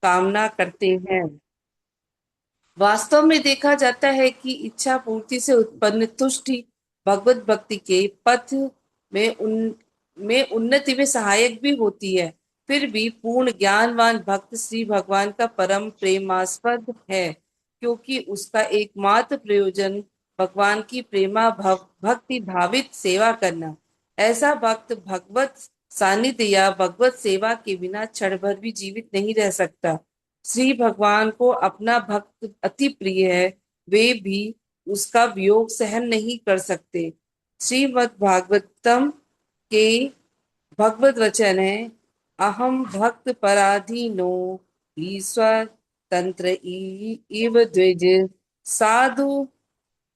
कामना करते हैं। वास्तव में देखा जाता है कि इच्छा पूर्ति से उत्पन्न तुष्टि भगवत भक्ति के पथ में उन्नति में सहायक भी होती है। फिर भी पूर्ण ज्ञानवान भक्त श्री भगवान का परम प्रेमास्पद है, क्योंकि उसका एकमात्र प्रयोजन भगवान की भक्ति भावित सेवा करना। ऐसा भक्त भगवत सानिध्य या भगवत सेवा के बिना क्षण भर भी जीवित नहीं रह सकता। श्री भगवान को अपना भक्त अति प्रिय है, वे भी उसका वियोग सहन नहीं कर सकते। श्रीमद् भागवतम के भगवत वचन है, अहम भक्त पराधीनो ईश्वर तंत्र इव द्विज साधु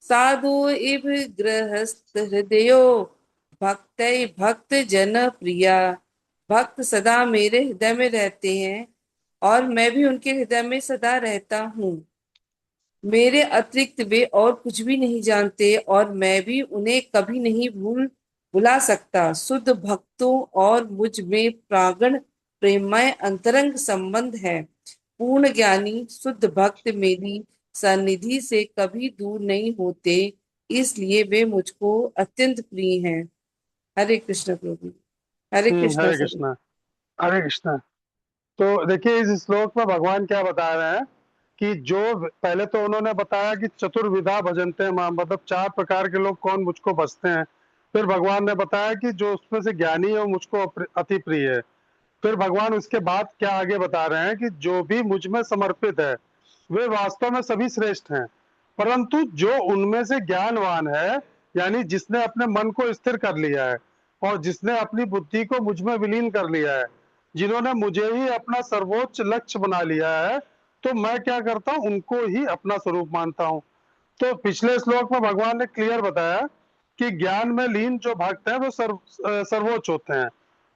साधु इव गृहस्थ हृदयो भक्त भक्त जन प्रिया। भक्त सदा मेरे हृदय में रहते हैं और मैं भी उनके हृदय में सदा रहता हूँ। मेरे अतिरिक्त वे और कुछ भी नहीं जानते और मैं भी उन्हें कभी नहीं भुला सकता। शुद्ध भक्तों और मुझ में प्रागण प्रेममय अंतरंग संबंध है। पूर्ण ज्ञानी शुद्ध भक्त मेरी सन्निधि से कभी दूर नहीं होते, इसलिए वे मुझको अत्यंत प्रिय हैं। हरे कृष्ण प्रभु। हरे कृष्ण हरे सर। कृष्णा। हरे कृष्णा। तो देखिए इस श्लोक में भगवान क्या बता रहे हैं कि जो पहले तो उन्होंने बताया कि चतुर्विधा भजनते मां, मतलब 4 प्रकार के लोग कौन मुझको भजते हैं। फिर भगवान ने बताया कि जो उसमें से ज्ञानी है वो मुझको अति प्रिय है। फिर भगवान उसके बाद क्या आगे बता रहे हैं कि जो भी मुझ में समर्पित है वे वास्तव में सभी श्रेष्ठ हैं, परंतु जो उनमें से ज्ञानवान है, यानी जिसने अपने मन को स्थिर कर लिया है और जिसने अपनी बुद्धि को मुझ में विलीन कर लिया है, जिन्होंने मुझे ही अपना सर्वोच्च लक्ष्य बना लिया है, तो मैं क्या करता हूँ, उनको ही अपना स्वरूप मानता हूँ। तो पिछले श्लोक में भगवान ने क्लियर बताया कि ज्ञान में लीन जो भक्त हैं वो सर्वोच्च होते हैं।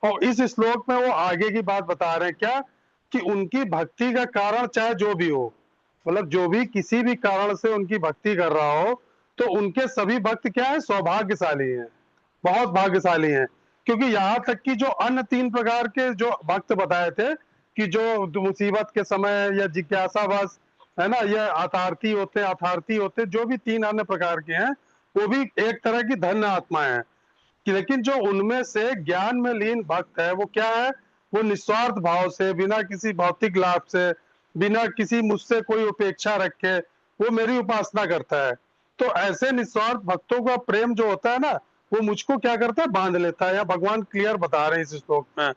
और इस श्लोक में वो आगे की बात बता रहे हैं क्या, कि उनकी भक्ति का कारण चाहे जो भी हो, मतलब जो भी किसी भी कारण से उनकी भक्ति कर रहा हो, तो उनके सभी भक्त क्या है, सौभाग्यशाली हैं, बहुत भाग्यशाली हैं। क्योंकि यहाँ तक कि जो अन्य 3 प्रकार के जो भक्त बताए थे, कि जो मुसीबत के समय या जिज्ञासावश, है ना, ये अथार्थी होते, जो भी 3 अन्य प्रकार के हैं, वो भी एक तरह की धन्य आत्मा है। कि लेकिन जो उनमें से ज्ञान में लीन भक्त है वो क्या है, वो निस्वार्थ भाव से, बिना किसी भौतिक लाभ से, बिना किसी मुझसे कोई उपेक्षा रखे वो मेरी उपासना करता है। तो ऐसे निस्वार्थ भक्तों का प्रेम जो होता है ना, वो मुझको क्या करता है, बांध लेता है। या भगवान क्लियर बता रहे हैं इस श्लोक में।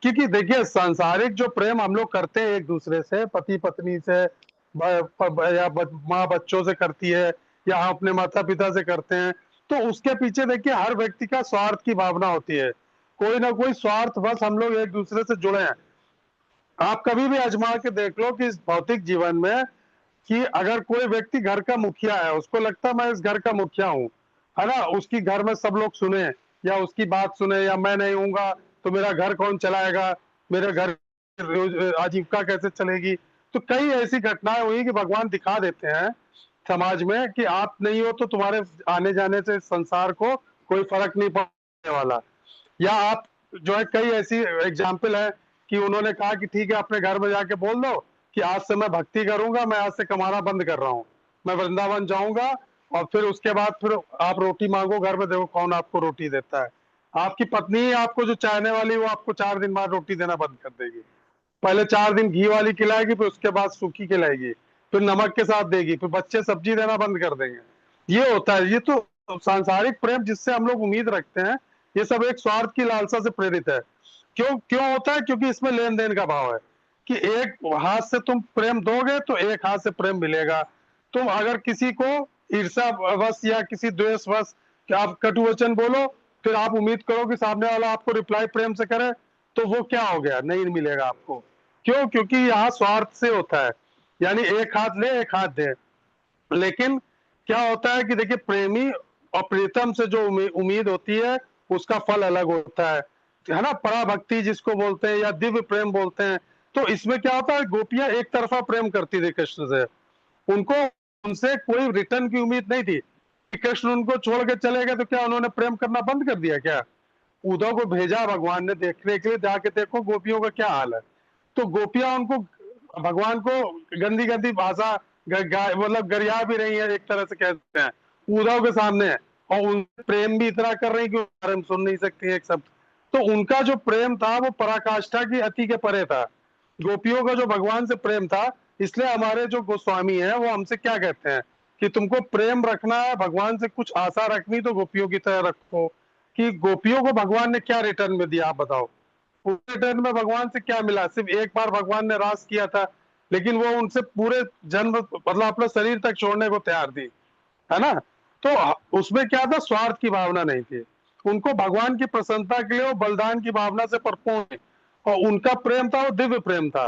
क्योंकि देखिए सांसारिक जो प्रेम हम लोग करते हैं एक दूसरे से, पति पत्नी से, या माँ बच्चों से करती है, या हम अपने माता पिता से करते हैं, तो उसके पीछे देखिए हर व्यक्ति का स्वार्थ की भावना होती है। कोई ना कोई स्वार्थ बस हम लोग एक दूसरे से जुड़े हैं। आप कभी भी आजमा के देख लो कि इस भौतिक जीवन में, कि अगर कोई व्यक्ति घर का मुखिया है, उसको लगता है मैं इस घर का मुखिया हूँ, है ना, उसकी घर में सब लोग सुने या उसकी बात सुने, या मैं नहीं हूँगा तो मेरा घर कौन चलाएगा, मेरे घर आजीविका कैसे चलेगी। तो कई ऐसी घटनाएं हुई कि भगवान दिखा देते हैं समाज में कि आप नहीं हो तो तुम्हारे आने जाने से संसार को कोई फर्क नहीं पड़ने वाला। या आप जो है, कई ऐसी एग्जाम्पल है कि उन्होंने कहा कि ठीक है अपने घर में जाके बोल दो कि आज से मैं भक्ति करूंगा, मैं आज से कमाना बंद कर रहा हूँ, मैं वृंदावन जाऊंगा, और फिर उसके बाद फिर आप रोटी मांगो घर में, देखो कौन आपको रोटी देता है। आपकी पत्नी ही आपको जो चाहने वाली, वो आपको 4 दिन बाद रोटी देना बंद कर देगी। पहले 4 दिन घी वाली खिलाएगी, फिर उसके बाद सूखी खिलाएगी, फिर नमक के साथ देगी, फिर बच्चे सब्जी देना बंद कर देंगे। ये होता है। ये तो सांसारिक प्रेम जिससे हम लोग उम्मीद रखते हैं, ये सब एक स्वार्थ की लालसा से प्रेरित है। क्यों क्यों होता है, क्योंकि इसमें लेन देन का भाव है, कि एक हाथ से तुम प्रेम दोगे तो एक हाथ से प्रेम मिलेगा। तुम अगर किसी को ईर्ष्यावश या किसी द्वेषवश कि आप कटु वचन बोलो, फिर आप उम्मीद करो कि सामने वाला आपको रिप्लाई प्रेम से करे, तो वो क्या हो गया, नहीं मिलेगा आपको। क्यों, क्योंकि यहाँ स्वार्थ से होता है, यानी एक हाथ ले एक हाथ दे। लेकिन क्या होता है कि देखिए प्रेमी और प्रीतम से जो उम्मीद होती है उसका फल अलग होता है ना, पराभक्ति जिसको बोलते हैं या दिव्य प्रेम बोलते हैं। तो इसमें क्या होता है, गोपियां एक तरफा प्रेम करती थी कृष्ण से, उनको उनसे कोई रिटर्न की उम्मीद नहीं थी। कि कृष्ण उनको छोड़ के चले गए तो क्या उन्होंने प्रेम करना बंद कर दिया क्या। उद्धव को भेजा भगवान ने देखने के लिए, जाके देखो गोपियों का क्या हाल है। तो गोपियां उनको भगवान को गंदी गंदी भाषा मतलब गरिया भी रही है, एक तरह से कहते हैं, उद्धव के सामने, और उन प्रेम भी इतना कर रही कि उसके बारे में सुन नहीं सकती एक शब्द। तो उनका जो प्रेम था वो पराकाष्ठा की अति के परे था। गोपियों का जो भगवान से प्रेम था, इसलिए हमारे जो गोस्वामी है वो हमसे क्या कहते हैं कि तुमको प्रेम रखना है, भगवान से कुछ आशा रखनी तो गोपियों की तरह रखो। कि गोपियों को भगवान ने क्या रिटर्न में दिया, आप बताओ। रिटर्न में भगवान से क्या मिला? सिर्फ एक बार भगवान ने रास किया था, लेकिन वो उनसे पूरे जन्म मतलब अपना शरीर तक छोड़ने को तैयार थी, है ना। तो उसमें क्या था, स्वार्थ की भावना नहीं थी। उनको भगवान की प्रसन्नता के लिए वो बलिदान की भावना से परिपूर्ण थे। और उनका प्रेम था वो दिव्य प्रेम था।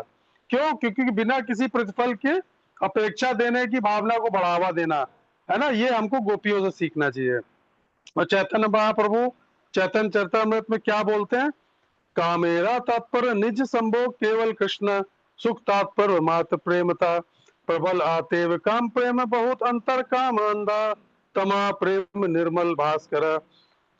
क्यों? क्योंकि बिना किसी प्रतिफल के अपेक्षा देने की भावना को बढ़ावा देना, है ना, ये हमको गोपियों से सीखना चाहिए। और चैतन्य महाप्रभु चैतन्य चरितमृत में क्या बोलते हैं? कामेरा तात्पर्य निज संभोग केवल कृष्ण, सुख तात्पर्य मात्र प्रेमता, प्रबल आतेव काम प्रेम बहुत अंतर काम अंधा, तमा प्रेम निर्मल भास्कर।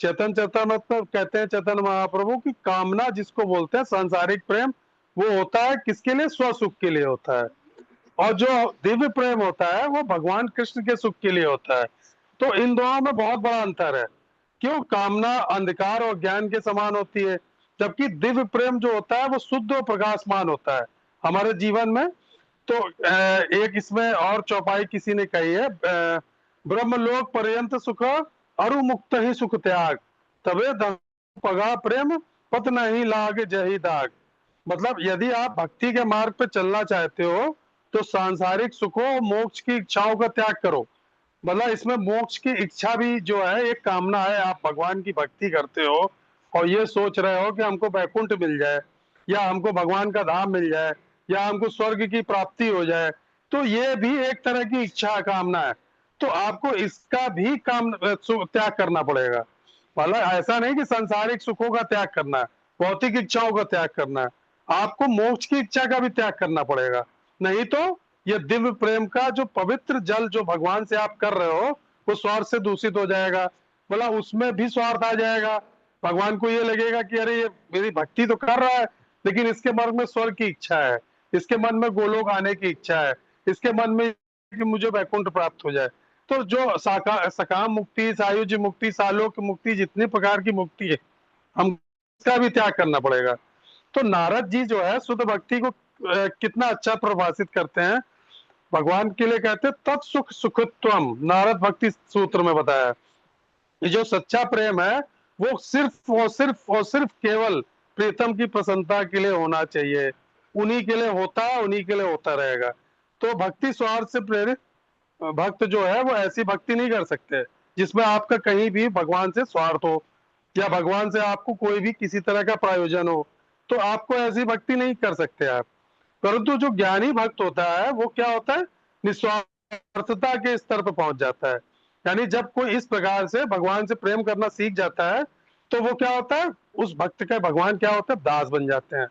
चेतन चेतन मतलब कहते हैं चैतन्य महाप्रभु की कामना जिसको बोलते हैं सांसारिक प्रेम, वो होता है किसके लिए? स्वसुख के लिए होता है। और जो दिव्य प्रेम होता है वो भगवान कृष्ण के सुख के लिए होता है। तो इन दोनों में बहुत बड़ा अंतर है। क्यों? कामना अंधकार और ज्ञान के समान होती है, जबकि दिव्य प्रेम जो होता है वो शुद्ध और प्रकाशमान होता है हमारे जीवन में। तो एक इसमें और चौपाई किसी ने कही है, ब्रह्मलोक पर्यंत सुख अरु मुक्त ही सुख त्याग, तबे पगा प्रेम पत नहीं लाग जही दाग। मतलब यदि आप भक्ति के मार्ग पे चलना चाहते हो तो सांसारिक सुखों और मोक्ष की इच्छाओं का त्याग करो। मतलब इसमें मोक्ष की इच्छा भी जो है एक कामना है। आप भगवान की भक्ति करते हो और ये सोच रहे हो कि हमको वैकुंठ मिल जाए, या हमको भगवान का धाम मिल जाए, या हमको स्वर्ग की प्राप्ति हो जाए, तो ये भी एक तरह की इच्छा कामना है। तो आपको इसका भी काम त्याग करना पड़ेगा। मतलब ऐसा नहीं कि सांसारिक सुखों का त्याग करना है, भौतिक इच्छाओं का त्याग करना है, आपको मोक्ष की इच्छा का भी त्याग करना पड़ेगा। नहीं तो ये दिव्य प्रेम का जो पवित्र जल जो भगवान से आप कर रहे हो वो स्वार्थ से दूषित हो जाएगा। बोला उसमें भी स्वार्थ आ जाएगा। भगवान को ये लगेगा कि अरे ये मेरी भक्ति तो कर रहा है, लेकिन इसके मन में स्वर्ग की इच्छा है, इसके मन में गोलोक आने की इच्छा है, इसके मन में कि मुझे वैकुंठ प्राप्त हो जाए। तो जो सकाम मुक्ति, सायुज्य मुक्ति, सालोक मुक्ति, जितने प्रकार की मुक्ति है, हम इसका भी त्याग करना पड़ेगा। तो नारद जी जो है शुद्ध भक्ति को कितना अच्छा प्रभाषित करते हैं। भगवान के लिए कहते हैं तत्सुख सुखत्वम, नारद भक्ति सूत्र में बताया है। ये जो सच्चा प्रेम है वो सिर्फ केवल प्रीतम की प्रसन्नता के लिए होना चाहिए। उन्हीं के लिए होता है, उन्हीं के लिए होता रहेगा। तो भक्ति स्वार्थ से प्रेरित भक्त जो है वो ऐसी भक्ति नहीं कर सकते जिसमें आपका कहीं भी भगवान से स्वार्थ हो, या भगवान से आपको कोई भी किसी तरह का प्रयोजन हो। तो आपको ऐसी भक्ति नहीं कर सकते आप। परंतु जो ज्ञानी भक्त होता है वो क्या होता है? निस्वार्थता के स्तर पर पहुंच जाता है। यानी जब कोई इस प्रकार से भगवान से प्रेम करना सीख जाता है तो वो क्या होता है? उस भक्त का भगवान क्या होता है? दास बन जाते हैं।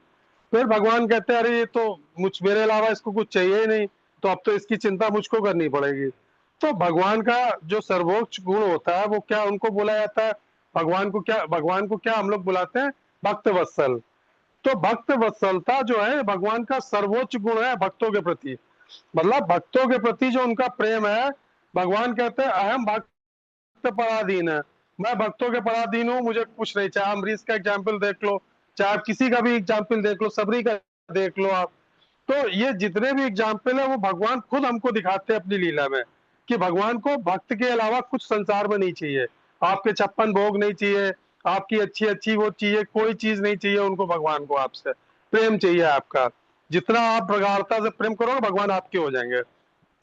फिर भगवान कहते हैं अरे ये तो मेरे अलावा इसको कुछ चाहिए ही नहीं, तो अब तो इसकी चिंता मुझको करनी पड़ेगी। तो भगवान का जो सर्वोच्च गुण होता है वो क्या उनको बोला जाता है? भगवान को क्या हम लोग बुलाते हैं? भक्त वत्सल। तो भक्त वत्सलता जो है भगवान का सर्वोच्च गुण है भक्तों के प्रति। मतलब भक्तों के प्रति जो उनका प्रेम है, भगवान कहते हैं अहम भक्त पराधीन है, मैं भक्तों के पराधीन हूँ, मुझे कुछ नहीं चाहिए। अम्बरीश का एग्जाम्पल देख लो, चाहे आप किसी का भी एग्जाम्पल देख लो, सबरी का देख लो आप। तो ये जितने भी एग्जाम्पल है वो भगवान खुद हमको दिखाते हैं अपनी लीला में कि भगवान को भक्त के अलावा कुछ संसार में नहीं चाहिए। आपके 56 भोग नहीं चाहिए, आपकी अच्छी अच्छी वो चाहिए, कोई चीज नहीं चाहिए उनको। भगवान को आपसे प्रेम चाहिए आपका। जितना आप प्रगाढ़ता से प्रेम करोगे भगवान आपके हो जाएंगे।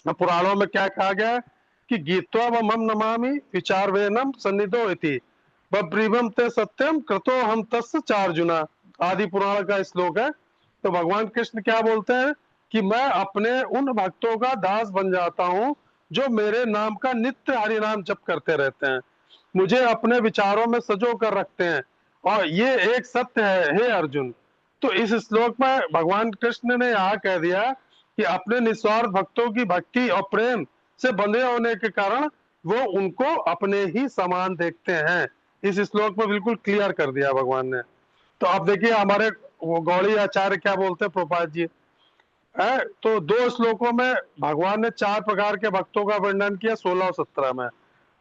पुराणों में क्या कहा गया है कि गीत्वा मम नमामि विचार वेनम सन्निधो इति बब्रीवम ते सत्यम कृतो हम तस् चार्जुना, आदि पुराण का श्लोक है। तो भगवान कृष्ण क्या बोलते हैं कि मैं अपने उन भक्तों का दास बन जाता हूँ जो मेरे नाम का नित्य हरि नाम जप करते रहते हैं, मुझे अपने विचारों में सजो कर रखते हैं। और ये एक सत्य है हे अर्जुन। तो इस श्लोक में भगवान कृष्ण ने यहाँ कह दिया कि अपने निस्वार्थ भक्तों की भक्ति और प्रेम से बंधे होने के कारण वो उनको अपने ही समान देखते हैं। इस श्लोक में बिल्कुल क्लियर कर दिया भगवान ने। तो अब देखिए हमारे वो गौड़ी आचार्य क्या बोलते हैं प्रभुपाद जी, है। तो 2 श्लोकों में भगवान ने 4 प्रकार के भक्तों का वर्णन किया, 16 और 17 में,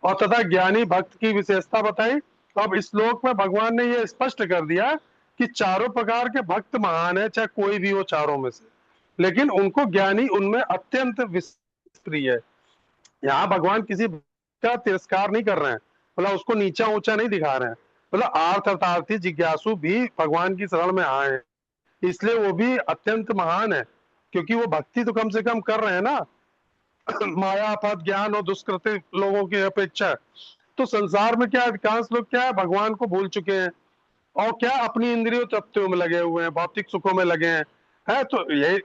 और तथा ज्ञानी भक्त की विशेषता बताई। अब इस श्लोक में भगवान ने यह स्पष्ट कर दिया कि चारों प्रकार के भक्त महान है, चाहे कोई भी हो चारों में से, लेकिन उनको ज्ञानी उनमें अत्यंत प्रिय है। यहाँ भगवान किसी का तिरस्कार नहीं कर रहे हैं, मतलब उसको नीचा ऊंचा नहीं दिखा रहे हैं। मतलब आर्थ अर्थार्थी जिज्ञासु भी भगवान की शरण में आए हैं, इसलिए वो भी अत्यंत महान है, क्योंकि वो भक्ति तो कम से कम कर रहे हैं ना। माया पद ज्ञान और दुष्कृत लोगों की अपेक्षा। तो संसार में क्या अधिकांश लोग क्या है, भगवान को भूल चुके हैं, और क्या अपनी इंद्रियों तृप्तियों में लगे हुए हैं, भौतिक सुखों में लगे हैं। है तो ये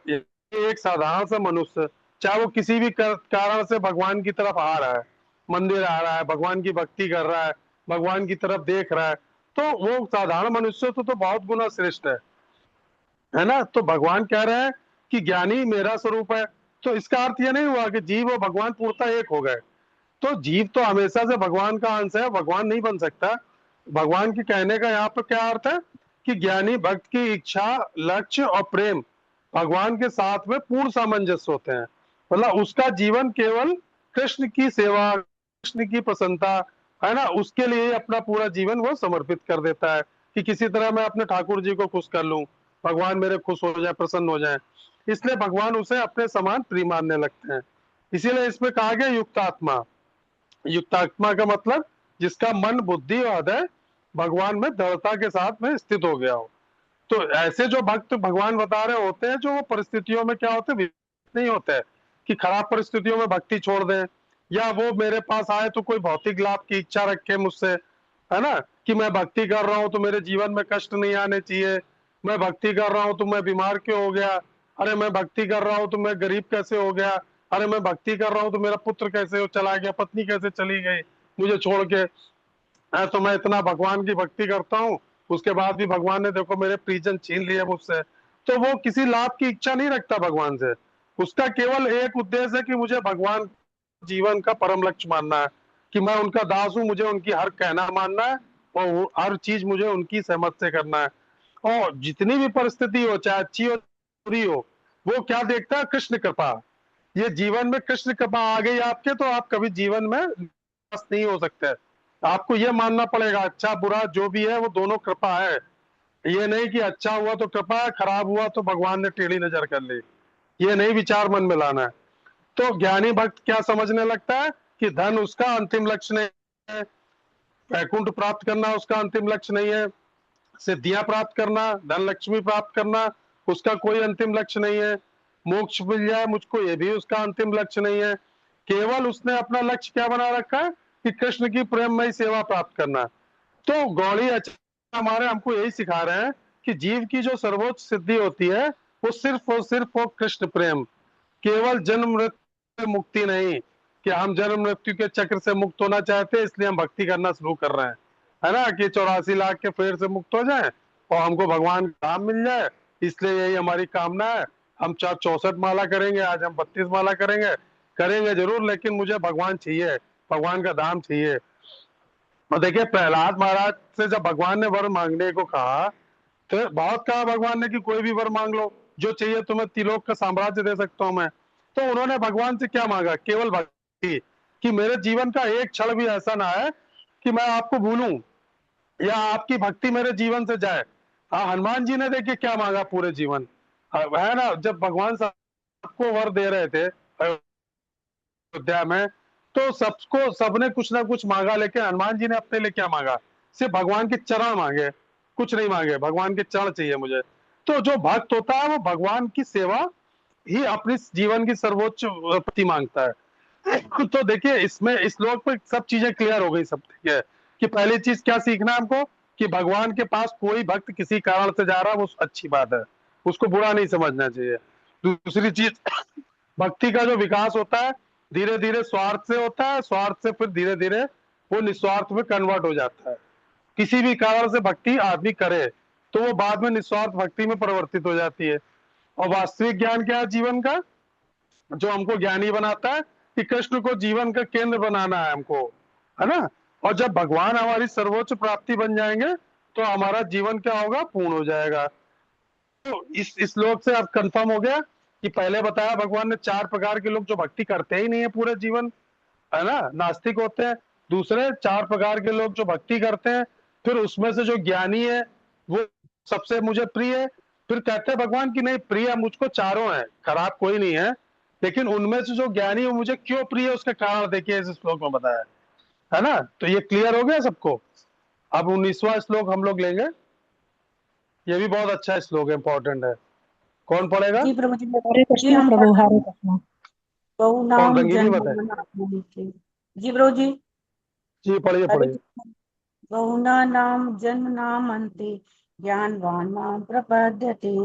एक साधारण सा मनुष्य, चाहे वो किसी भी कारण से भगवान की तरफ आ रहा है, मंदिर आ रहा है, भगवान की भक्ति कर रहा है, भगवान की तरफ देख रहा है, तो वो साधारण मनुष्य तो बहुत गुना श्रेष्ठ है ना। तो भगवान कह रहे हैं कि ज्ञानी मेरा स्वरूप है। तो इसका अर्थ ये नहीं हुआ कि जीव और भगवान पूर्णतः एक हो गए। तो जीव तो हमेशा से भगवान का अंश है, भगवान नहीं बन सकता। भगवान के कहने का यहाँ पर क्या अर्थ है कि ज्ञानी भक्त की इच्छा, लक्ष्य और प्रेम भगवान के साथ में पूर्ण सामंजस्य होते हैं। मतलब उसका जीवन केवल कृष्ण की सेवा, कृष्ण की प्रसन्नता, है ना, उसके लिए अपना पूरा जीवन वो समर्पित कर देता है कि किसी तरह मैं अपने ठाकुर जी को खुश कर लूं, भगवान मेरे खुश हो जाए, प्रसन्न हो जाए। इसलिए भगवान उसे अपने समान प्रिय मानने लगते हैं। इसीलिए इसमें कहा गया युक्तात्मा। युक्तात्मा का मतलब जिसका मन, बुद्धि और हृदय भगवान में दृढ़ता के साथ में स्थित हो गया हो। तो ऐसे जो भक्त भगवान बता रहे होते हैं, जो वो परिस्थितियों में क्या होते हैं, नहीं होते हैं कि खराब परिस्थितियों में भक्ति छोड़ दें, या वो मेरे पास आए तो कोई भौतिक लाभ की इच्छा रखे मुझसे, है ना, कि मैं भक्ति कर रहा हूं तो मेरे जीवन में कष्ट नहीं आने चाहिए, मैं भक्ति कर रहा हूं तो मैं बीमार क्यों हो गया, अरे मैं भक्ति कर रहा हूं तो मैं गरीब कैसे हो गया, अरे मैं भक्ति कर रहा हूं तो मेरा पुत्र कैसे चला गया, पत्नी कैसे चली गई मुझे छोड़ के। तो मैं इतना भगवान की भक्ति करता हूँ, उसके बाद भी भगवान ने देखो मेरे परिजन छीन लिए मुझसे। तो वो किसी लाभ की इच्छा नहीं रखता भगवान से, उसका केवल एक उद्देश्य है कि मुझे भगवान जीवन का परम लक्ष्य मानना है, कि मैं उनका दास हूँ, मुझे उनकी हर कहना मानना है, और हर चीज मुझे उनकी सहमत से करना है। और जितनी भी परिस्थिति हो, चाहे अच्छी हो बुरी हो, वो क्या देखता है, कृष्ण कृपा। ये जीवन में कृष्ण कृपा आ गई आपके, तो आप कभी जीवन में निराश नहीं हो सकते। आपको ये मानना पड़ेगा अच्छा बुरा जो भी है वो दोनों कृपा है। ये नहीं कि अच्छा हुआ तो कृपा है, खराब हुआ तो भगवान ने टेढ़ी नजर कर ली। ये नहीं विचार मन में लाना है। तो ज्ञानी भक्त क्या समझने लगता है कि धन उसका अंतिम लक्ष्य नहीं है, वैकुंठ प्राप्त करना उसका अंतिम लक्ष्य नहीं है, सिद्धियां प्राप्त करना, धन लक्ष्मी प्राप्त करना उसका कोई अंतिम लक्ष्य नहीं है, मोक्ष मिल जाए मुझको ये भी उसका अंतिम लक्ष्य नहीं है। केवल उसने अपना लक्ष्य क्या बना रखा है कि कृष्ण की प्रेममयी सेवा प्राप्त करना। तो गौड़ी आचार्य हमारे हमको यही सिखा रहे हैं कि जीव की जो सर्वोच्च सिद्धि होती है वो सिर्फ और सिर्फ वो कृष्ण प्रेम, केवल जन्म मृत्यु से मुक्ति नहीं, कि हम जन्म मृत्यु के चक्र से मुक्त होना चाहते हैं इसलिए हम भक्ति करना शुरू कर रहे हैं, है ना, कि 84 लाख के फेर से मुक्त हो जाए और हमको भगवान का धाम मिल जाए, इसलिए यही हमारी कामना है। हम 64 माला करेंगे, आज हम 32 माला करेंगे, करेंगे जरूर, लेकिन मुझे भगवान चाहिए, भगवान का धाम चाहिए। और देखिए प्रहलाद महाराज से जब भगवान ने वर मांगने को कहा, तो बहुत कहा भगवान ने कि कोई भी वर मांग लो, जो चाहिए तुम्हें त्रिलोक का साम्राज्य दे सकता हूं मैं। तो उन्होंने भगवान से क्या मांगा, केवल भक्ति, कि मेरे जीवन का एक क्षण भी ऐसा ना है कि मैं आपको भूलूं या आपकी भक्ति मेरे जीवन से जाए। हाँ, हनुमान जी ने देखिए क्या मांगा पूरे जीवन, है ना, जब भगवान सबको वर दे रहे थे अयोध्या में, तो सबको सबने कुछ ना कुछ मांगा, लेकिन हनुमान जी ने अपने लिए क्या मांगा, सिर्फ भगवान के चरण मांगे, कुछ नहीं मांगे, भगवान के चरण चाहिए मुझे। तो जो भक्त होता है वो भगवान की सेवा ही अपनी जीवन की सर्वोच्च प्रति मांगता है। तो देखिए इसमें इस श्लोक पे सब चीजें क्लियर हो गई, सब ठीक है, कि पहली चीज क्या सीखना है हमको, कि भगवान के पास कोई भक्त किसी कारण से जा रहा है वो अच्छी बात है, उसको बुरा नहीं समझना चाहिए। दूसरी चीज, भक्ति का जो विकास होता है धीरे धीरे स्वार्थ से होता है, स्वार्थ से फिर धीरे धीरे वो निस्वार्थ में कन्वर्ट हो जाता है। किसी भी कारण से भक्ति आदमी करे तो वो बाद में निस्वार्थ भक्ति में परिवर्तित हो जाती है। और वास्तविक ज्ञान क्या है जीवन का, जो हमको ज्ञानी बनाता है कि कृष्ण को जीवन का केंद्र बनाना है हमको, है ना। और जब भगवान हमारी सर्वोच्च प्राप्ति बन जाएंगे तो हमारा जीवन क्या होगा, पूर्ण हो जाएगा। तो इस श्लोक से अब कंफर्म हो गया कि पहले बताया भगवान ने 4 प्रकार के लोग जो भक्ति करते ही नहीं है पूरे जीवन, है ना, नास्तिक होते हैं। दूसरे 4 प्रकार के लोग जो भक्ति करते हैं, फिर उसमें से जो ज्ञानी है वो सबसे मुझे प्रिय है। फिर कहते हैं भगवान की नहीं, प्रिय मुझको चारों है, खराब कोई नहीं है, लेकिन उनमें से जो ज्ञानी है मुझे क्यों प्रिय है उसका कारण देखिए इस श्लोक में बताया है ना। तो ये क्लियर हो गया सबको। अब 19वां श्लोक हम लोग लेंगे, ये भी बहुत अच्छा श्लोक है, इंपॉर्टेंट है। कौन पढ़ेगा? जी प्रभु जी, हरे जी कृष्णा हम प्रभु, पढ़ रहे हरे हैं। कृष्णा। बहु कौन, नाम रंगीली बताए? जन्म मनामि। जी प्रभु जी। जी पढ़िए हरे पढ़िए। कृष्ण। बहुना नाम जन्म नाम अन्ते ज्ञानवान नाम प्रपद्यते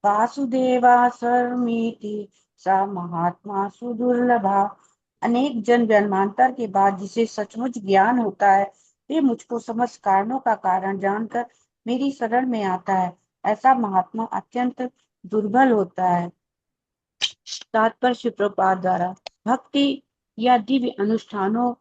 वासुदेवा सर्वमिति सा महात्मा सुदुर्लभा। अनेक जन्म जन्मांतर के बाद जिसे सचमुच ज्ञान होता है, वे मुझको समस्त कारणों का कारण जानकर मेरी शरण में आता है। ऐसा महात्मा अत्यंत दुर्बल होता है। तात्पर्य श्री प्रभुपाद द्वारा। भक्ति या दिव्य अनुष्ठानों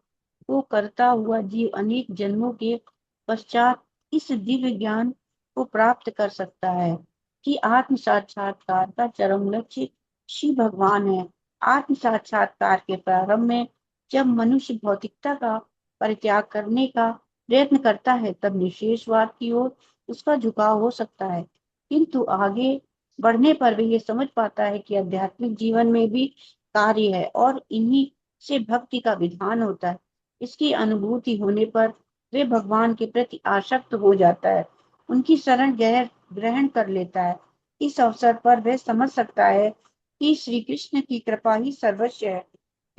को करता हुआ जीव अनेक जन्मों के पश्चात इस दिव्य ज्ञान को प्राप्त कर सकता है कि आत्म साक्षात्कार का चरम लक्ष्य श्री भगवान है। आत्म साक्षात्कार के प्रारंभ में जब मनुष्य भौतिकता का परित्याग करने का प्रयत्न करता है, तब निशेषवाद की ओर उसका झुकाव हो सकता है, किंतु आगे बढ़ने पर भी ये समझ पाता है कि आध्यात्मिक जीवन में भी कार्य है और इन्हीं से भक्ति का विधान होता है। इसकी अनुभूति होने पर वे भगवान के प्रति आसक्त हो जाता है, उनकी शरण ग्रहण कर लेता है। इस अवसर पर वह समझ सकता है कि श्री कृष्ण की कृपा ही सर्वस्व है,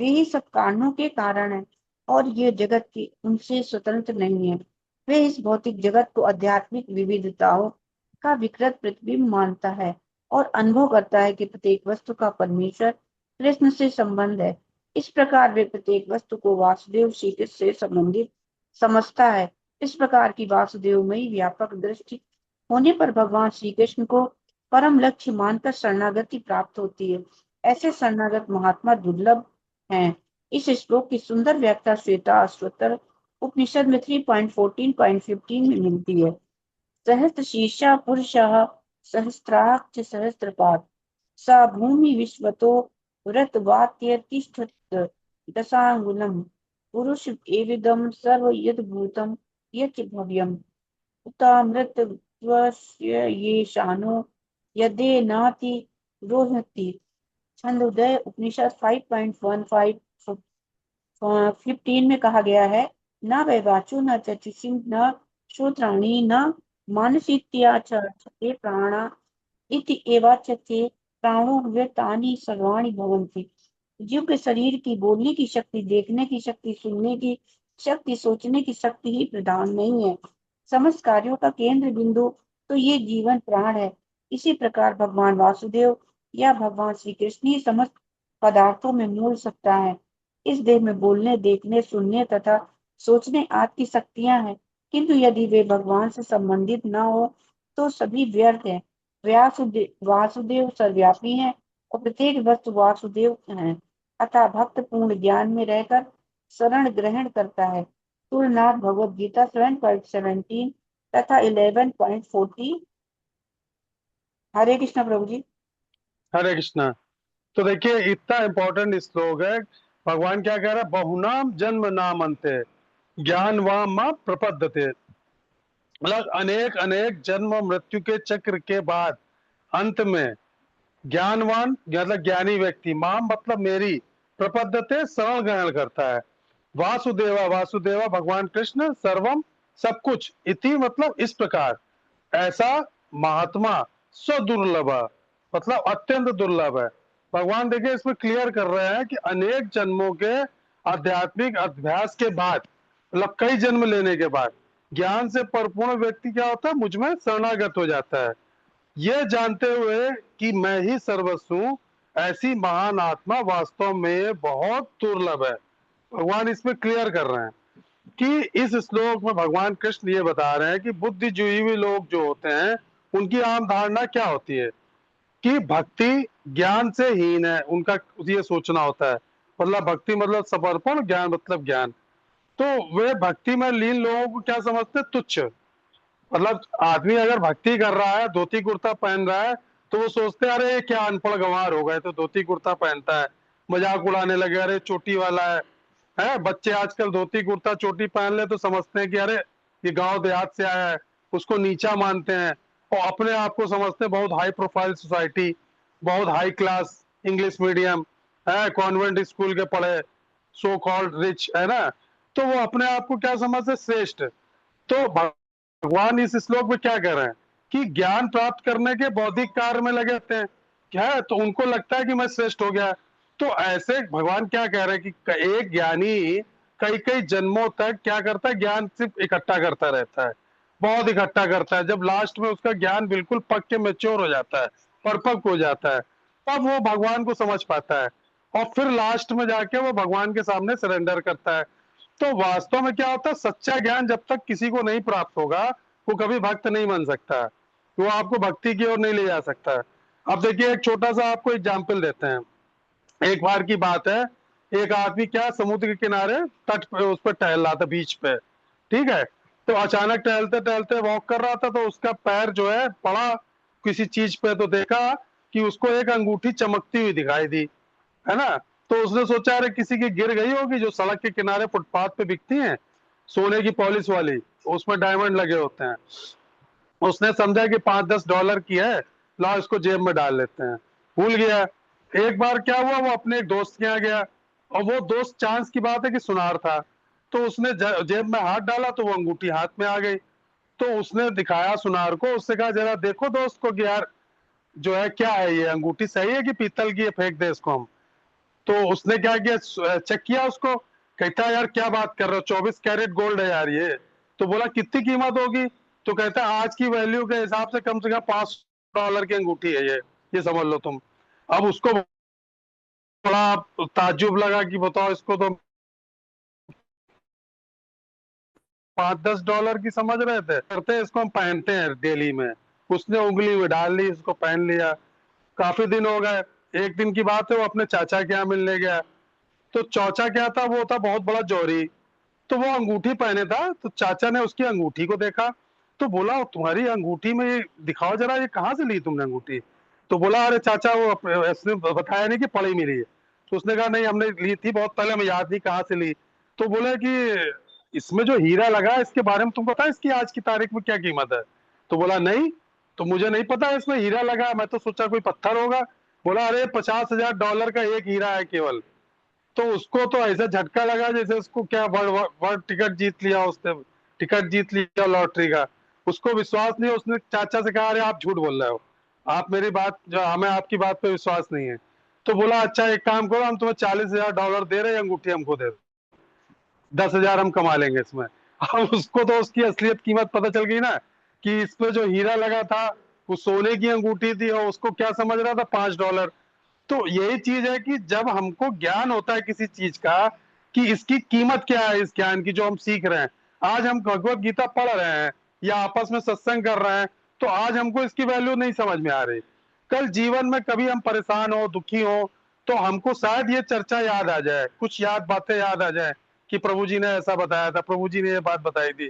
वे ही सब कारणों के कारण है और ये जगत की उनसे स्वतंत्र नहीं है। वे इस भौतिक जगत को आध्यात्मिक विविधताओं का विकृत प्रतिबिंब मानता है और अनुभव करता है कि प्रत्येक वस्तु का परमेश्वर कृष्ण से संबंध है। इस प्रकार वे प्रत्येक वस्तु को वासुदेव श्री कृष्ण से संबंधित समझता है। इस प्रकार की वासुदेवमयी व्यापक दृष्टि होने पर भगवान श्री कृष्ण को परम लक्ष्य मानकर शरणागति प्राप्त होती है। ऐसे शरणागत महात्मा दुर्लभ हैं। इस श्लोक की सुंदर व्याख्या श्वेता अश्वत्तर उपनिषद में 3.14.15 में मिलती है। सहस्त्र शीर्षा पुरुषः सहस्त्राक्ष सहस्त्रपाद स भूमि विश्वतो व्रतवात्य तिष्ठत दशांगुलम पुरुष एविदम सर्व यद भूतम यच भव्यम उतामृतत्वस्य ये शानो यदे नाति रोहति। छंदोदय उपनिषद 5.15 में कहा गया है, न वै वाचो न चक्षुषी न श्रोत्राणि न मानसित्या चे प्राणा इति एवाचते प्राणो व्यतानि सर्वाणि भवन्ति। जीव के शरीर की बोलने की शक्ति, देखने की शक्ति, सुनने की शक्ति, सोचने की शक्ति ही प्रधान नहीं है। समस्त कार्यों का केंद्र बिंदु तो ये जीवन प्राण है। इसी प्रकार भगवान वासुदेव या भगवान श्री कृष्ण ही समस्त पदार्थों में मूल सत्ता है। इस देह में बोलने, देखने, सुनने तथा सोचने आदि की शक्तियां हैं, किंतु यदि वे भगवान से संबंधित न हो तो सभी व्यर्थ है। वासुदेव सर्वव्यापी है और प्रत्येक वस्तु वासुदेव है। अतः भक्त पूर्ण ज्ञान में रहकर शरण ग्रहण करता है। तुलनाथ भगवद गीता 7.17 तथा 11.40। हरे कृष्ण प्रभु जी। हरे कृष्णा। तो देखिए इतना इंपॉर्टेंट श्लोक है। भगवान क्या कह रहा है? बहुनाम जन्म नाम अंते ज्ञानवान मां प्रपद्यते। मतलब अनेक अनेक जन्म मृत्यु के चक्र के बाद अंत में ज्ञानवान मतलब ज्ञानी व्यक्ति, माम मतलब मेरी, प्रपद्यते शरण ग्रहण करता है। वासुदेवा वासुदेवा भगवान कृष्ण, सर्वम सब कुछ, इति मतलब इस प्रकार, ऐसा महात्मा स्वदुर्लभ मतलब अत्यंत दुर्लभ है। भगवान देखिए इसमें क्लियर कर रहे हैं कि अनेक जन्मों के आध्यात्मिक अभ्यास के बाद, मतलब कई जन्म लेने के बाद ज्ञान से परिपूर्ण व्यक्ति क्या होता है? मुझ में शरणागत हो जाता है, ये जानते हुए कि मैं ही सर्वस्व हूं। ऐसी महान आत्मा वास्तव में बहुत दुर्लभ है। भगवान इसमें क्लियर कर रहे हैं कि इस श्लोक में भगवान कृष्ण ये बता रहे हैं कि बुद्धिजीवी लोग जो होते हैं उनकी आम धारणा क्या होती है कि भक्ति ज्ञान से हीन है, उनका ये सोचना होता है। मतलब भक्ति मतलब समर्पण, ज्ञान मतलब ज्ञान। तो वे भक्ति में लीन लोगों को क्या समझते हैं? तुच्छ। मतलब आदमी अगर भक्ति कर रहा है, धोती कुर्ता पहन रहा है, तो वो सोचते हैं अरे ये क्या अनपढ़ गंवार हो गए, तो धोती कुर्ता पहनता है, मजाक उड़ाने लगे, अरे चोटी वाला है। बच्चे आजकल धोती कुर्ता चोटी पहन ले तो समझते हैं कि अरे ये गांव देहात से आया है, उसको नीचा मानते हैं और अपने आप को समझते हैं बहुत हाई प्रोफाइल सोसाइटी, बहुत हाई क्लास, इंग्लिश मीडियम है, कॉन्वेंट स्कूल के पढ़े, सो कॉल्ड रिच, है ना। तो वो अपने आप को क्या समझते, श्रेष्ठ। तो भगवान इस श्लोक में क्या कह रहे हैं कि ज्ञान प्राप्त करने के बौद्धिक कार्य में लगे रहते हैं, क्या है, तो उनको लगता है कि मैं श्रेष्ठ हो गया। तो ऐसे भगवान क्या कह रहे हैं कि एक ज्ञानी कई कई जन्मों तक क्या करता है, ज्ञान सिर्फ इकट्ठा करता रहता है, बहुत इकट्ठा करता है। जब लास्ट में उसका ज्ञान बिल्कुल पक के मैच्योर हो जाता है, परिपक्व हो जाता है, तब वो भगवान को समझ पाता है और फिर लास्ट में जाके वो भगवान के सामने सरेंडर करता है। तो वास्तव में क्या होता है, सच्चा ज्ञान जब तक किसी को नहीं प्राप्त होगा वो कभी भक्त नहीं बन सकता, वो आपको भक्ति की ओर नहीं ले जा सकता। अब देखिए एक छोटा सा आपको एग्जाम्पल देते हैं। एक बार की बात है, एक आदमी क्या समुद्र के किनारे तट पे उस पर टहल रहा था, बीच पे, ठीक है। तो अचानक टहलते टहलते वॉक कर रहा था, तो उसका पैर जो है पड़ा किसी चीज पे, तो देखा कि उसको एक अंगूठी चमकती हुई दिखाई दी, है ना। तो उसने सोचा अरे किसी की गिर गई होगी, जो सड़क के किनारे फुटपाथ पे बिकती हैं, सोने की पॉलिश वाली, उसमें डायमंड लगे होते हैं। उसने समझा कि 5-10 डॉलर की है, लाओ इसको जेब में डाल लेते हैं, भूल गया। एक बार क्या हुआ, वो अपने एक दोस्त के यहाँ गया और वो दोस्त, चांस की बात है कि सुनार था, तो उसने जेब में हाथ डाला तो वो अंगूठी हाथ में आ गई। तो उसने दिखाया सुनार को, उससे कहा जरा देखो दोस्त को कि यार जो है क्या है, ये अंगूठी सही है कि पीतल की है, फेंक दे इसको हम। तो उसने क्या किया, चेक किया उसको, कहता है यार क्या बात कर रहे हो, 24 कैरेट गोल्ड है यार ये। तो बोला कितनी कीमत होगी, तो कहता है आज की वैल्यू के हिसाब से कम $5 की अंगूठी है ये समझ लो तुम। अब उसको बड़ा ताज्जुब लगा कि बताओ, इसको तो 5-10 डॉलर की समझ रहे थे, करते हैं इसको हम पहनते हैं डेली में। उसने उंगली में डाल ली, इसको पहन लिया। काफी दिन हो गए, एक दिन की बात है, वो अपने चाचा के यहाँ मिलने गया। तो चाचा क्या था, वो था बहुत बड़ा जौहरी। तो वो अंगूठी पहने था, तो चाचा ने उसकी अंगूठी को देखा, तो बोला तुम्हारी अंगूठी में ये दिखाओ जरा, ये कहाँ से ली तुमने अंगूठी। तो बोला अरे चाचा वो इसने बताया नहीं कि पड़ी मिली है। तो उसने कहा नहीं हमने ली थी बहुत पहले, हमें याद नहीं कहाँ से ली। तो बोला कि इसमें जो हीरा लगा है, इसके बारे में तुमको पता है इसकी आज की तारीख में क्या कीमत है। तो बोला नहीं, तो मुझे नहीं पता इसमें हीरा लगा है, मैं तो सोचा कोई पत्थर होगा। बोला अरे $50,000 का एक हीरा है केवल। तो उसको तो ऐसा झटका लगा जैसे उसको क्या वर्ल्ड वर्ल्ड टिकट जीत लिया उसने, टिकट जीत लिया लॉटरी का। उसको विश्वास नहीं, उसने चाचा से कहा अरे आप झूठ बोल रहे हो, आप मेरी बात जो, हमें आपकी बात पे विश्वास नहीं है। तो बोला अच्छा एक काम करो, हम तुम्हें $40,000 दे रहे हैं, अंगूठी हमको दे दो, 10,000 हम कमा लेंगे इसमें। अब उसको तो उसकी असलियत कीमत पता चल गई ना, कि इस पे जो हीरा लगा था वो सोने की अंगूठी थी, और उसको क्या समझ रहा था, $5। तो यही चीज है कि जब हमको ज्ञान होता है किसी चीज का, कि इसकी कीमत क्या है, इस ज्ञान की जो हम सीख रहे हैं। आज हम भगवत गीता पढ़ रहे हैं या आपस में सत्संग कर रहे हैं, तो आज हमको इसकी वैल्यू नहीं समझ में आ रही। कल जीवन में कभी हम परेशान हो, दुखी हो, तो हमको शायद ये चर्चा याद आ जाए, कुछ याद बातें याद आ जाए कि प्रभु जी ने ऐसा बताया था, प्रभु जी ने ये बात बताई थी।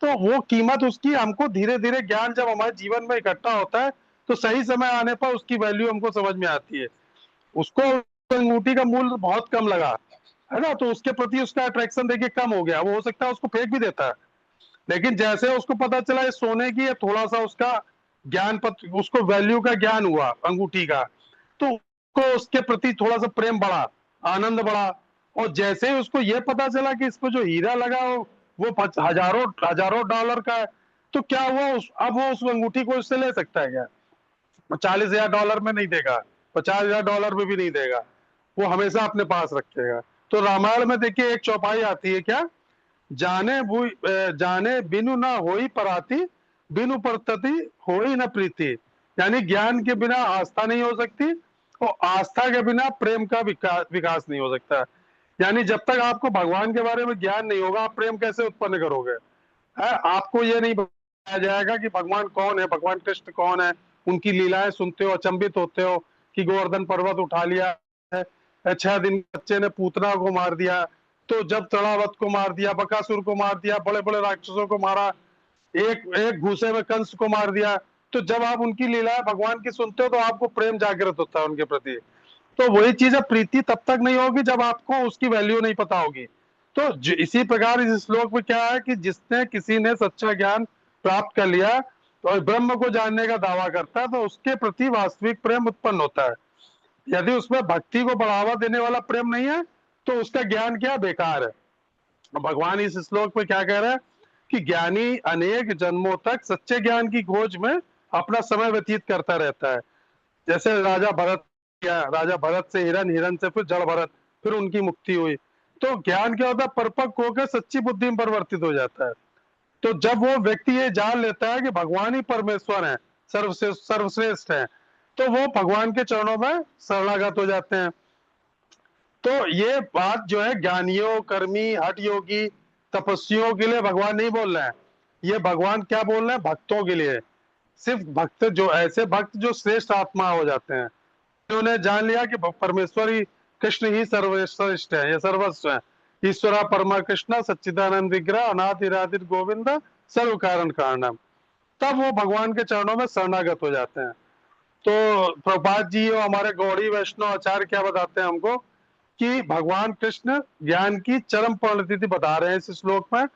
तो वो कीमत उसकी हमको धीरे धीरे ज्ञान जब हमारे जीवन में इकट्ठा होता है, तो सही समय आने पर उसकी वैल्यू हमको समझ में आती है। उसको अंगूठी का मूल्य बहुत कम लगा, है ना, तो उसके प्रति उसका अट्रैक्शन देखिए कम हो गया, वो हो सकता है उसको फेंक भी देता है। लेकिन जैसे उसको पता चला ये सोने की है, थोड़ा सा उसका ज्ञान पत्र, उसको वैल्यू का ज्ञान हुआ अंगूठी का, तो उसको उसके प्रति थोड़ा सा प्रेम बढ़ा, आनंद बढ़ा। और जैसे ही उसको ये पता चला कि इसको जो हीरा लगा वो हजारों हजारों डॉलर का है, तो क्या हुआ, अब वो उस अंगूठी को इससे ले सकता है क्या। $40,000 में नहीं देगा, $50,000 में भी नहीं देगा, वो हमेशा अपने पास रखेगा। तो रामायण में देखिए एक चौपाई आती है क्या, जाने बिनु ना होई पराती, बिनु परतति होई न प्रीति। यानी ज्ञान के बिना आस्था नहीं हो सकती, और आस्था के बिना प्रेम का विकास नहीं हो सकता। यानी जब तक आपको भगवान के बारे में ज्ञान नहीं होगा, आप प्रेम कैसे उत्पन्न करोगे। है, आपको ये नहीं बताया जाएगा कि भगवान कौन है, भगवान कृष्ण कौन है। उनकी लीलाएं सुनते हो, अचंभित होते हो कि गोवर्धन पर्वत उठा लिया है, 6 दिन बच्चे ने पूतना को मार दिया, तो जब तड़ावत को मार दिया, बकासुर को मार दिया, बड़े बड़े राक्षसों को मारा, एक एक घूसे में कंस को मार दिया। तो जब आप उनकी लीलाएं भगवान की सुनते हो तो आपको प्रेम जागृत होता है उनके प्रति। तो वही चीज है, प्रीति तब तक नहीं होगी जब आपको उसकी वैल्यू नहीं पता होगी। तो इसी प्रकार इस श्लोक में क्या है कि जिसने किसी ने सच्चा ज्ञान प्राप्त कर लिया और ब्रह्म को जानने का दावा करता है तो उसके प्रति वास्तविक प्रेम उत्पन्न होता है। यदि उसमें भक्ति को बढ़ावा देने वाला प्रेम नहीं है तो उसका ज्ञान क्या बेकार है। भगवान इस श्लोक में क्या कह रहे हैं कि ज्ञानी अनेक जन्मों तक सच्चे ज्ञान की खोज में अपना समय व्यतीत करता रहता है। जैसे राजा भरत, क्या राजा भरत से हिरण, हिरण से फिर जड़ भरत, फिर उनकी मुक्ति हुई। तो ज्ञान क्या होता है, परिपक्व होकर सच्ची बुद्धि में परिवर्तित हो जाता है। तो जब वो व्यक्ति ये जान लेता है कि भगवान ही परमेश्वर है, सर्वश्रेष्ठ है, तो वो भगवान के चरणों में शरणागत हो जाते हैं। तो ये बात जो है ज्ञानियों, कर्मी, हठ योगी, तपस्वियों के लिए भगवान नहीं बोल रहे हैं। ये भगवान क्या बोल रहे हैं, भक्तों के लिए। सिर्फ भक्त, जो ऐसे भक्त जो श्रेष्ठ आत्मा हो जाते हैं, उन्होंने जान लिया कि परमेश्वर ही, कृष्ण ही सर्वश्रेष्ठ है, ये सर्वस्व है। ईश्वरा परमा कृष्ण सच्चिदानंद विग्रह अनादिरादिर गोविंद सर्व कारण कारणम। तब वो भगवान के चरणों में शरणागत हो जाते हैं। तो प्रभुपाद जी और हमारे गौड़ी वैष्णव आचार्य क्या बताते हैं हमको कि भगवान कृष्ण ज्ञान की चरम परिणति बता रहे हैं इस श्लोक में।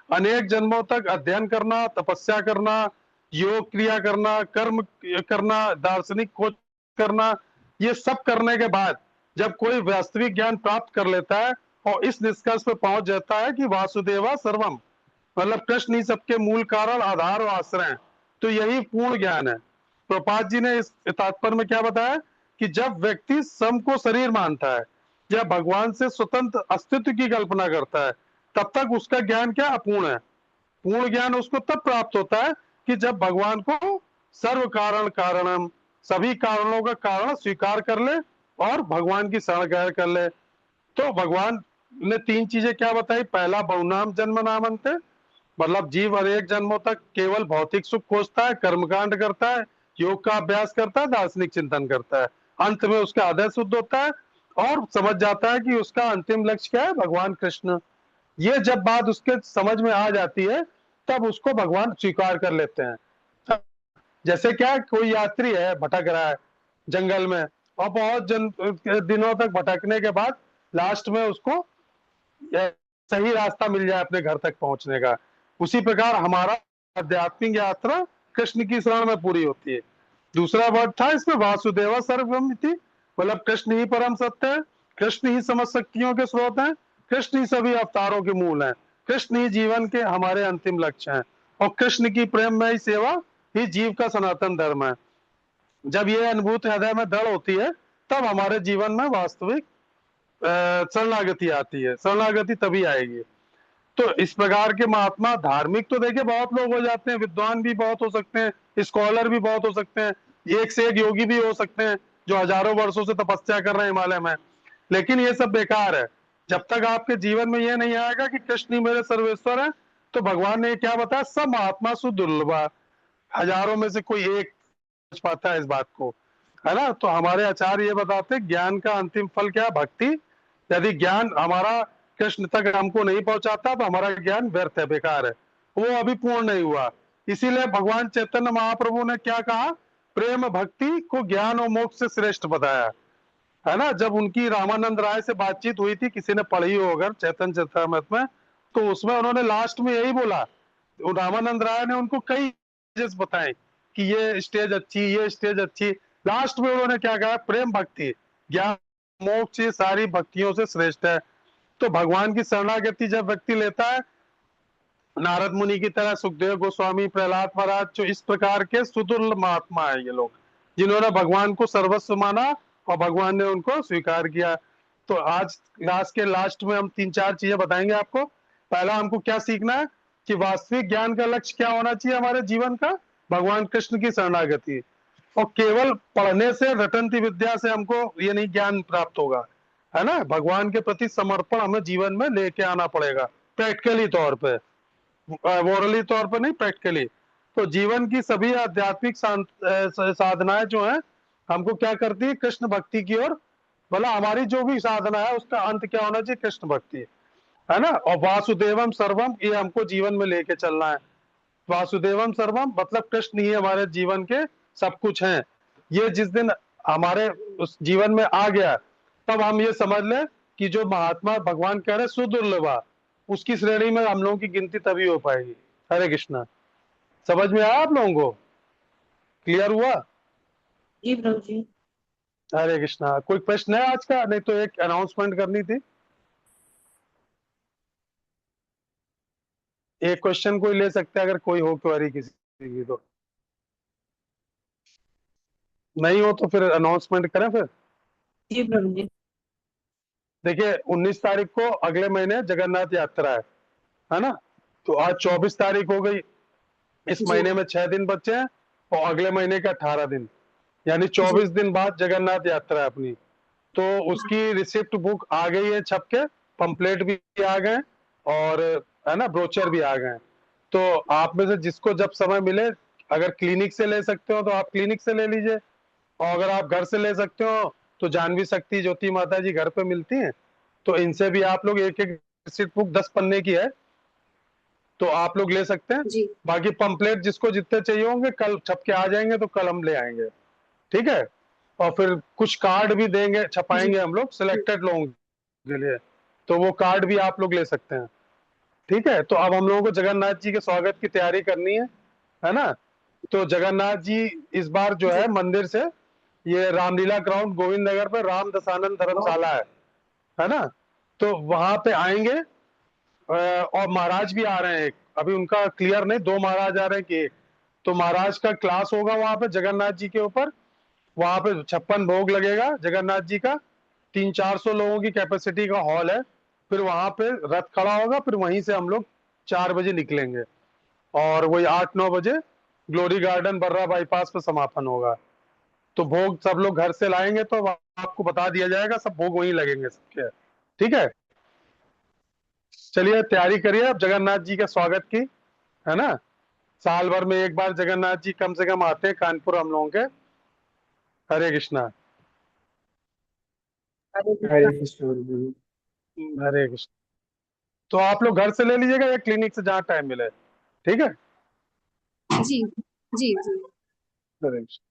अनेक जन्मों तक अध्ययन करना, तपस्या करना, योग क्रिया करना, कर्म करना, दार्शनिक खोज करना, ये सब करने के बाद जब कोई वास्तविक ज्ञान प्राप्त कर लेता है और इस निष्कर्ष पर पहुंच जाता है कि वासुदेवा सर्वम, मतलब कृष्ण ही सबके मूल कारण, आधार और आश्रय हैं, तो यही पूर्ण ज्ञान है। प्रभुपाद जी ने इस तात्पर्य में क्या बताया कि जब व्यक्ति सम को शरीर मानता है या भगवान से स्वतंत्र अस्तित्व की कल्पना करता है, तब तक उसका ज्ञान क्या अपूर्ण है। पूर्ण ज्ञान उसको तब प्राप्त होता है कि जब भगवान को सर्व कारण कारणम, सभी कारणों का कारण स्वीकार कर ले और भगवान की शरण ग्रहण कर ले। तो भगवान ने तीन चीजें क्या बताई, पहला बहुनाम जन्म नामन्ते, मतलब जीव अनेक जन्मों तक केवल भौतिक सुख खोजता है, कर्मकांड करता है, योग का अभ्यास करता है, दार्शनिक चिंतन करता है, अंत में उसका हृदय शुद्ध होता है और समझ जाता है कि उसका अंतिम लक्ष्य क्या है, भगवान कृष्ण। ये जब बात उसके समझ में आ जाती है तब उसको भगवान स्वीकार कर लेते हैं। जैसे क्या, कोई यात्री है, भटक रहा है जंगल में और बहुत दिनों तक भटकने के बाद लास्ट में उसको सही रास्ता मिल जाए अपने घर तक पहुंचने का, उसी प्रकार हमारा आध्यात्मिक यात्रा कृष्ण की शरण में पूरी होती है। दूसरा वर्ड था इसमें वासुदेवा सर्वमिति, मतलब कृष्ण ही परम सत्य है, कृष्ण ही समस्त शक्तियों के स्रोत हैं, कृष्ण ही सभी अवतारों के मूल हैं, कृष्ण ही जीवन के हमारे अंतिम लक्ष्य हैं और कृष्ण की प्रेममय सेवा ही जीव का सनातन धर्म है। जब ये अनुभूति हृदय में दृढ़ होती है तब हमारे जीवन में वास्तविक शरणागति आती है। शरणागति तभी आएगी। तो इस प्रकार के महात्मा, धार्मिक तो देखिए बहुत लोग हो जाते हैं, विद्वान भी बहुत हो सकते हैं, स्कॉलर भी बहुत हो सकते हैं, एक से एक योगी भी हो सकते हैं जो हजारों वर्षों से तपस्या कर रहे हैं हिमालय में, लेकिन ये सब बेकार है। जब तक आपके जीवन में ये नहीं आएगा कि कृष्ण ही मेरे सर्वेश्वर है, तो भगवान ने क्या बताया, सब महात्मा सुदुर्लभ, हजारों में से कोई एक समझ पाता है इस बात को, है ना। तो हमारे आचार्य ये बताते हैं ज्ञान का अंतिम फल क्या, भक्ति। यदि ज्ञान हमारा कृष्ण तक हमको नहीं पहुंचाता तो हमारा ज्ञान व्यर्थ है, बेकार है, वो अभी पूर्ण नहीं हुआ। इसीलिए भगवान चैतन्य महाप्रभु ने क्या कहा, प्रेम भक्ति को ज्ञान और मोक्ष से श्रेष्ठ बताया, है ना। जब उनकी रामानंद राय से बातचीत हुई थी, किसी ने पढ़ी हो अगर चैतन्य चरितामृत में, तो उसमें उन्होंने लास्ट में यही बोला, रामानंद राय ने उनको कई स्टेजेस बताए कि ये स्टेज अच्छी, ये स्टेज अच्छी, लास्ट में उन्होंने क्या कहा, प्रेम भक्ति ज्ञान मोक्ष ये सारी भक्तियों से श्रेष्ठ है। तो भगवान की शरणागति जब व्यक्ति लेता है, नारद मुनि की तरह, सुखदेव गोस्वामी, प्रहलाद महाराज, जो इस प्रकार के सुदुर्लभ महात्मा है ये लोग, जिन्होंने भगवान को सर्वस्व माना और भगवान ने उनको स्वीकार किया। तो आज क्लास के लास्ट में हम तीन चार चीजें बताएंगे आपको। पहला, हमको क्या सीखना है कि वास्तविक ज्ञान का लक्ष्य क्या होना चाहिए हमारे जीवन का, भगवान कृष्ण की शरणागति। और केवल पढ़ने से, रटंती विद्या से हमको ये नहीं ज्ञान प्राप्त होगा, है ना। भगवान के प्रति समर्पण हमें जीवन में लेके आना पड़ेगा, प्रैक्टिकली तौर पे, मोरली तौर पर नहीं, प्रैक्टिकली। तो जीवन की सभी आध्यात्मिक साधनाएं जो हैं हमको क्या करती है, कृष्ण भक्ति की ओर, बोला हमारी जो भी साधना है उसका अंत क्या होना चाहिए, कृष्ण भक्ति, है ना। और वासुदेवम सर्वम, ये हमको जीवन में लेके चलना है। वासुदेवम सर्वम मतलब कृष्ण ही हमारे जीवन के सब कुछ हैं। ये जिस दिन हमारे उस जीवन में आ गया, तब हम ये समझ लें कि जो महात्मा भगवान कह रहे सुदुर्लभा, उसकी श्रेणी में हम लोगों की गिनती तभी हो पाएगी। हरे कृष्णा। समझ में आया आप लोगों को? क्लियर हुआ? जी प्रभु जी। हरे कृष्णा। कोई प्रश्न है आज का? नहीं तो एक अनाउंसमेंट करनी थी। एक क्वेश्चन कोई ले सकते हैं अगर कोई हो क्वेरी किसी की तो। नहीं हो तो फिर अनाउंसमेंट करें फिर। जी प्रभु जी। देखिए 19 तारीख को अगले महीने जगन्नाथ यात्रा है ना? तो आज 24 तारीख हो गई। इस जी महीने में 6 दिन बचे हैं और अगले महीने के 18 दिन, यानी जी 24 दिन बाद जगन्नाथ यात्रा है अपनी। तो उसकी रिसिप्ट बुक आ गई है छप के, पंपलेट भी आ गए और है ना ब्रोचर भी आ गए। तो आप में से जिसको जब समय मिले, अगर क्लिनिक से ले सकते हो तो आप क्लिनिक से ले लीजिए, और अगर आप घर से ले सकते हो तो जानवी शक्ति ज्योति माता जी घर पे मिलती हैं, तो इनसे भी आप लोग एक एक रिसिप्ट बुक 10 पन्ने की है, तो आप लोग ले सकते हैं। जी बाकी पंपलेट जिसको जितने चाहिए होंगे कल छप के आ जाएंगे, तो कल हम ले आएंगे, ठीक है? और फिर कुछ कार्ड भी देंगे, जी छपाएंगे हम लोग सिलेक्टेड लोगों के लिए, तो वो कार्ड भी आप लोग ले सकते हैं, ठीक है? तो अब हम लोगों को जगन्नाथ जी के स्वागत की तैयारी करनी है ना? तो जगन्नाथ जी इस बार जो जी है मंदिर से, ये रामलीला ग्राउंड गोविंद नगर पे राम दसानंद धर्मशाला है ना? तो वहां पे आएंगे। और महाराज भी आ रहे हैं एक, अभी उनका क्लियर नहीं, 2 महाराज आ रहे हैं कि एक। तो महाराज का क्लास होगा वहां पे जगन्नाथ जी के ऊपर। वहां पे 56 भोग लगेगा जगन्नाथ जी का। 300-400 लोगों की कैपेसिटी का हॉल है। फिर वहां पे रथ खड़ा होगा, फिर वहीं से हम लोग 4 बजे निकलेंगे और वही 8-9 बजे ग्लोरी गार्डन बर्रा बाईपास पे समापन होगा। तो भोग सब लोग घर से लाएंगे तो आपको बता दिया जाएगा, सब भोग वहीं लगेंगे सबके, ठीक है? चलिए तैयारी करिए अब जगन्नाथ जी के स्वागत की, है ना? साल भर में एक बार जगन्नाथ जी कम से कम आते हैं कानपुर हम लोगों के। हरे कृष्णा। हरे हरे कृष्णा। कृष्ण गुरु। हरे कृष्ण। तो आप लोग घर से ले लीजिएगा या क्लिनिक से जहाँ टाइम मिले, ठीक है? जी जी जी। हरे कृष्ण।